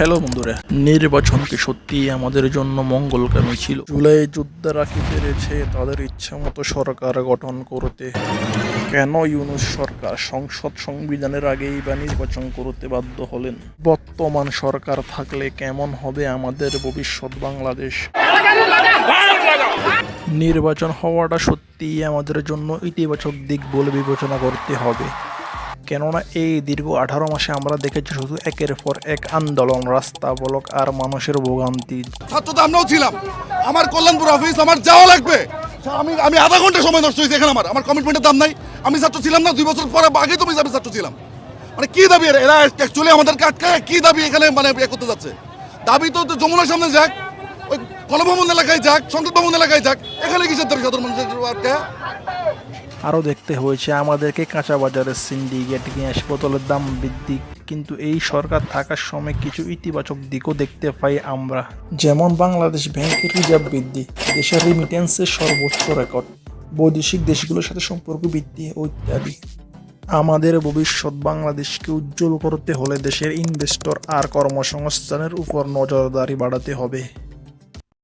Hello বন্ধুরা, নির্বাচন কি সত্যি আমাদের জন্য মঙ্গলকামী ছিল? জুলাই যোদ্ধারা কি পেরেছে তাদের ইচ্ছা মতো সরকার গঠন করতে? কেন ইউনূস সরকার সংসদ সংবিধানের আগেই বা নির্বাচন করতে বাধ্য হলেন? বর্তমান সরকার থাকলে কেমন হবে আমাদের ভবিষ্যৎ বাংলাদেশ? নির্বাচন হওয়াটা সত্যিই আমাদের জন্য ইতিবাচক দিক বলে বিবেচনা করতে হবে, কেননা এই দীর্ঘ 18 মাসে আমরা দেখেছি শুধু একের পর এক আন্দোলন, রাস্তা ব্লক আর মানুষের ভোগান্তি। ছাত্র তো আমরাও ছিলাম। আমার কল্যাণপুর অফিস আমার যাওয়া লাগবে। আমি আধা ঘন্টা সময় নষ্ট হয়েছে এখানে। আমার কমিটমেন্টের দাম নাই। আমি ছাত্র ছিলাম না, 2 বছর পরে আগে তুমি যাবে ছাত্র ছিলাম। মানে কি দাবি এরা অ্যাকচুয়ালি আমাদেরকে আটকায় কি দাবি এখানে মানে করতে যাচ্ছে? দাবি তো যমুনার সামনে যাক, ওই গণভবন এলাকায় যাক, সংসদ ভবন এলাকায় যাক, এখানে কিসের দাবি সাধারণ মানুষের আটকায়? আরও দেখতে হয়েছে আমাদেরকে কাঁচা বাজারের সিন্ডিকেট, গ্যাস বোতলের দাম বৃদ্ধি। কিন্তু এই সরকার থাকার সময় কিছু ইতিবাচক দিকও দেখতে পাই আমরা, যেমন বাংলাদেশ ব্যাংকের রিজার্ভ বৃদ্ধি, দেশের রিমিটেন্সের সর্বোচ্চ রেকর্ড, বৈদেশিক দেশগুলোর সাথে সম্পর্ক বৃদ্ধি ও ইত্যাদি। আমাদের ভবিষ্যৎ বাংলাদেশকে উজ্জ্বল করতে হলে দেশের ইনভেস্টর আর কর্মসংস্থানের উপর নজরদারি বাড়াতে হবে।